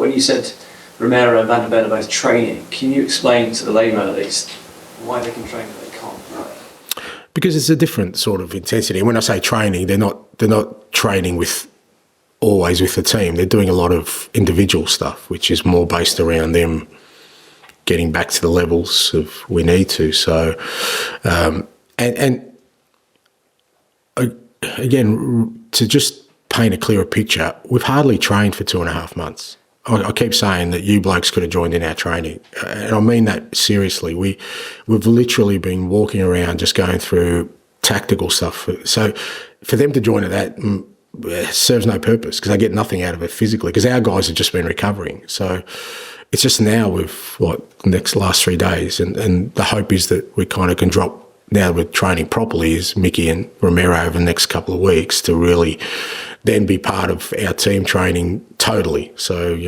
when you said Romero and Van der Ven are both training, can you explain to the layman at least why they can train and they can't? Because it's a different sort of intensity. And when I say training, they're not training always with the team. They're doing a lot of individual stuff, which is more based around them getting back to the levels of we need to. So, again, to just paint a clearer picture, we've hardly trained for 2.5 months. I keep saying that you blokes could have joined in our training, and I mean that seriously. We've literally been walking around just going through tactical stuff. So for them to join at that serves no purpose because they get nothing out of it physically because our guys have just been recovering. So it's just now with last 3 days, and the hope is that we kind of can drop now with training properly is Mickey and Romero over the next couple of weeks to really then be part of our team training totally. So,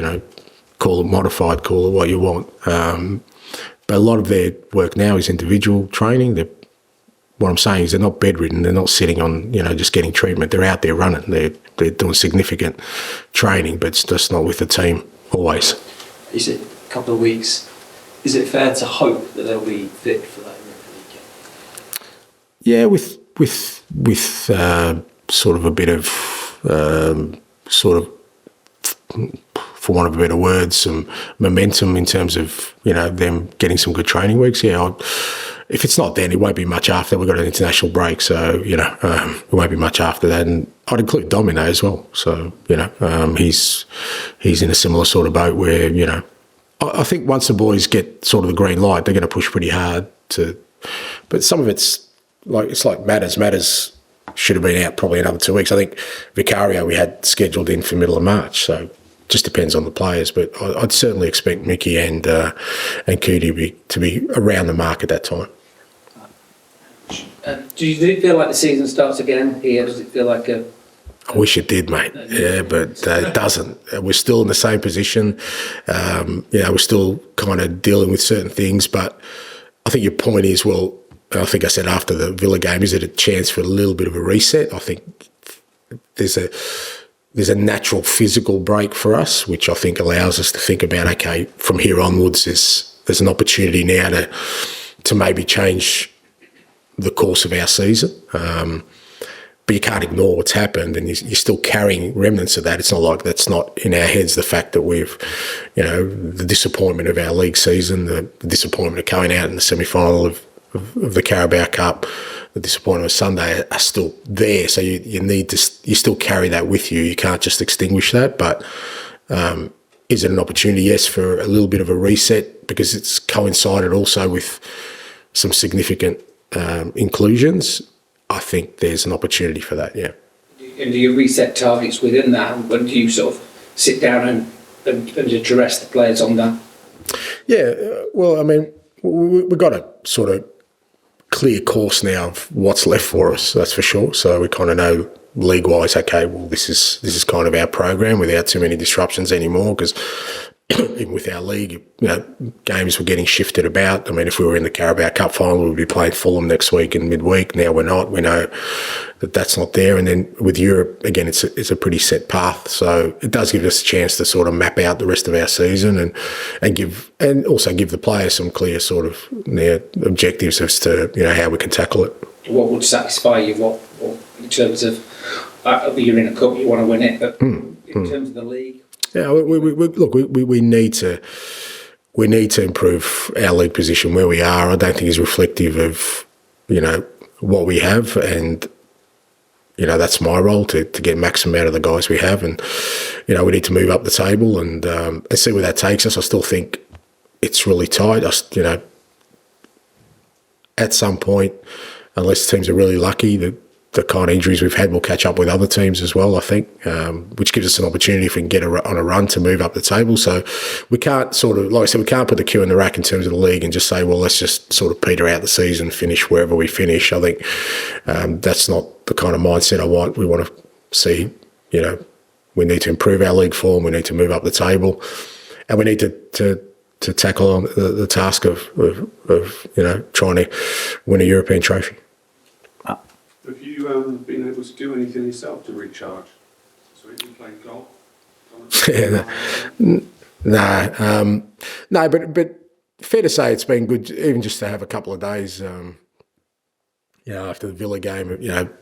call it modified, call it what you want. But a lot of their work now is individual training. What I'm saying is they're not bedridden. They're not sitting on, just getting treatment. They're out there running. They're doing significant training, but it's just not with the team always. You said a couple of weeks. Is it fair to hope that they'll be fit for that Europa League game? Yeah, with sort of a bit of for want of a better word, some momentum in terms of them getting some good training weeks. Yeah, if it's not then, it won't be much after. We've got an international break, so it won't be much after that. And I'd include Domino as well. So he's in a similar sort of boat where I think once the boys get sort of the green light, they're going to push pretty hard to. But some of it's like Matters should have been out probably another 2 weeks. I think Vicario we had scheduled in for middle of March, so just depends on the players. But I'd certainly expect Mickey and Cootie to be around the mark at that time. Do you feel like the season starts again here? Does it feel like a... I wish it did, mate. Yeah, but it doesn't. We're still in the same position. We're still kind of dealing with certain things. But I think your point is, well, I think I said after the Villa game, is it a chance for a little bit of a reset? I think there's a natural physical break for us, which I think allows us to think about, okay, from here onwards, there's an opportunity now to maybe change the course of our season. But you can't ignore what's happened, and you're still carrying remnants of that. It's not like that's not in our heads, the fact that we've, the disappointment of our league season, the disappointment of going out in the semi-final of the Carabao Cup, the disappointment of Sunday are still there. So you still carry that with you. You can't just extinguish that. But is it an opportunity? Yes, for a little bit of a reset, because it's coincided also with some significant inclusions. I think there's an opportunity for that, yeah. And do you reset targets within that? When do you sort of sit down and address the players on that? Yeah, well, I mean, we've got a sort of clear course now of what's left for us, that's for sure. So we kind of know league-wise, okay, well, this is kind of our program without too many disruptions anymore, because even with our league, games were getting shifted about. I mean, if we were in the Carabao Cup final, we'd be playing Fulham next week in midweek. Now we're not. We know that that's not there. And then with Europe, again, it's a pretty set path. So it does give us a chance to sort of map out the rest of our season and also give the players some clear sort of objectives as to how we can tackle it. What would satisfy you? What in terms of you're in a cup, you want to win it, but in terms of the league. Yeah, we need to improve our league position where we are. I don't think is reflective of what we have, and that's my role to get maximum out of the guys we have, and we need to move up the table and see where that takes us. I still think it's really tight. At some point, unless teams are really lucky, the kind of injuries we've had will catch up with other teams as well, I think, which gives us an opportunity if we can get on a run to move up the table. So we can't sort of, like I said, we can't put the queue in the rack in terms of the league and just say, well, let's just sort of peter out the season, finish wherever we finish. I think that's not the kind of mindset I want. We want to see, we need to improve our league form, we need to move up the table, and we need to tackle the task of trying to win a European trophy. Have you been able to do anything yourself to recharge? So have you played golf? No, but fair to say it's been good, even just to have a couple of days. After the Villa game,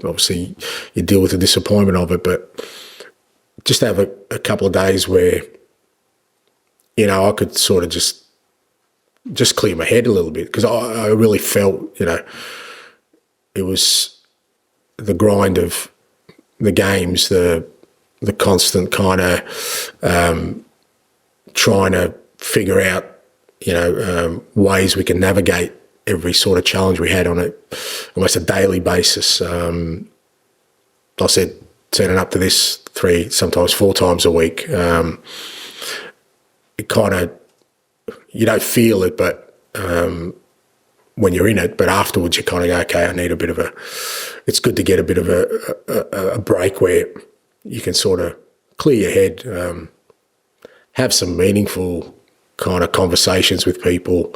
obviously you deal with the disappointment of it, but just to have a couple of days where, I could sort of just clear my head a little bit, because I really felt, it was the grind of the games, the constant kind of trying to figure out, ways we can navigate every sort of challenge we had on almost a daily basis. I said, turning up to this 3, sometimes 4 times a week. It kind of, you don't feel it, but when you're in it, but afterwards you kind of go, okay, I need a bit of it's good to get a bit of a break where you can sort of clear your head, have some meaningful kind of conversations with people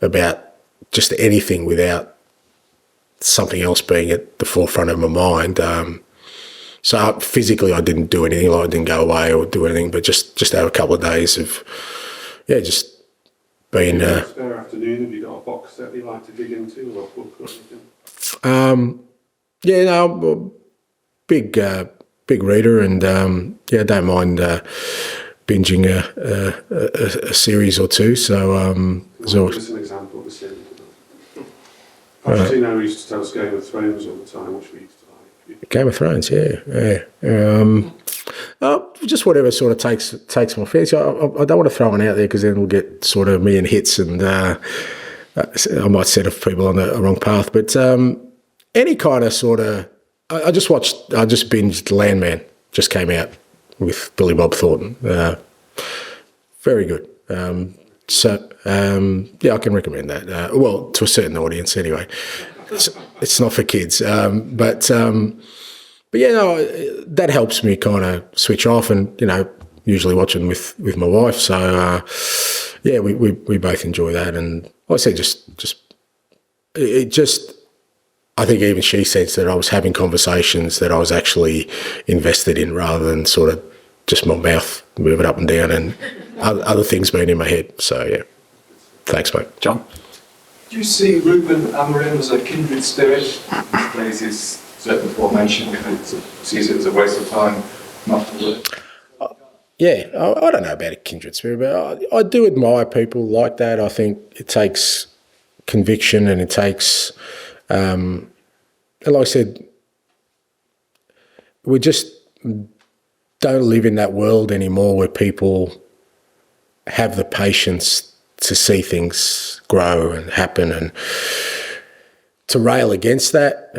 about just anything without something else being at the forefront of my mind. So physically I didn't do anything, like I didn't go away or do anything, but just have a couple of days of, just being... spare afternoon, have you got a box set you like to dig into, or a book or anything? Big reader, and I don't mind binging a series or two. So give us an example of a series. I've seen how we used to tell us Game of Thrones all the time, which we used to like. Game of Thrones, just whatever sort of takes my fancy. I don't want to throw one out there because then we'll get sort of a million hits, and I might set off people on the wrong path. But any kind of sort of, I just binged Landman. Just came out with Billy Bob Thornton. Very good. I can recommend that. To a certain audience anyway. It's not for kids, but that helps me kind of switch off, and usually watching with my wife. So we both enjoy that, and like I said, I think even she sensed that I was having conversations that I was actually invested in, rather than sort of just my mouth moving up and down and other things being in my head. So thanks, mate. John? Do you see Ruben Amorim as a kindred spirit? He plays his certain formation, sees it as a waste of time, not to work. I don't know about a kindred spirit, but I do admire people like that. I think it takes conviction, and it takes, and like I said, we just don't live in that world anymore where people have the patience to see things grow and happen, and to rail against that.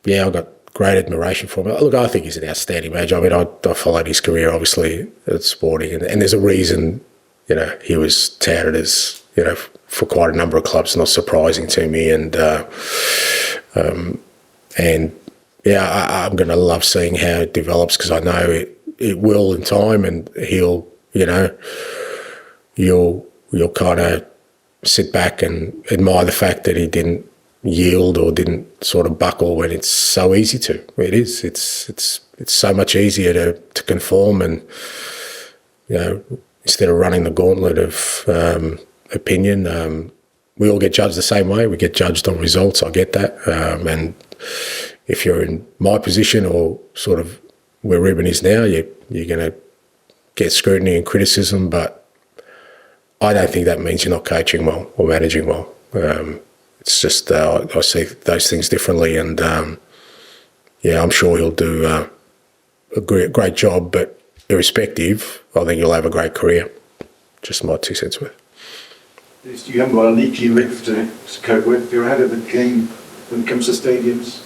I've got great admiration for him. Look, I think he's an outstanding manager. I mean, I followed his career, obviously, at Sporting, and there's a reason, he was touted as, for quite a number of clubs, not surprising to me. And I'm going to love seeing how it develops, because I know it will in time, and he'll, you'll kind of sit back and admire the fact that he didn't yield or didn't sort of buckle when it's so easy to. It is. It's so much easier to conform, and instead of running the gauntlet of opinion, we all get judged the same way. We get judged on results. I get that, and if you're in my position, or sort of where Ruben is now, you're going to get scrutiny and criticism, but I don't think that means you're not coaching well or managing well. It's just I see those things differently, and I'm sure he'll do a great job. But irrespective, I think he'll have a great career. Just my 2 cents worth. You haven't got a leaky roof to cope with. You're ahead of the game when it comes to stadiums.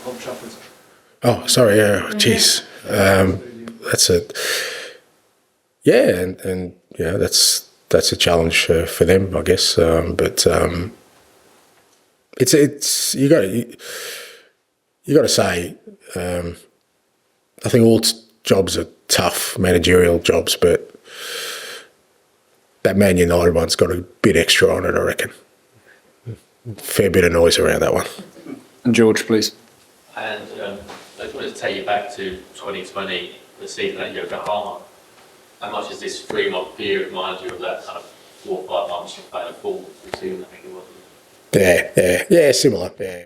Old Trafford. Oh, sorry. Jeez. That's it. Yeah, and that's a challenge for them, I guess. But it's you got to say. I think all jobs are tough managerial jobs, but that Man United one's got a bit extra on it, I reckon. Fair bit of noise around that one. And George, please. And I just wanted to take you back to 2020, the season at Yokohama. How much is this 3-month period remind you of that kind of 4 or 5 months of playing a full season, I think it was? Yeah, similar. Yeah.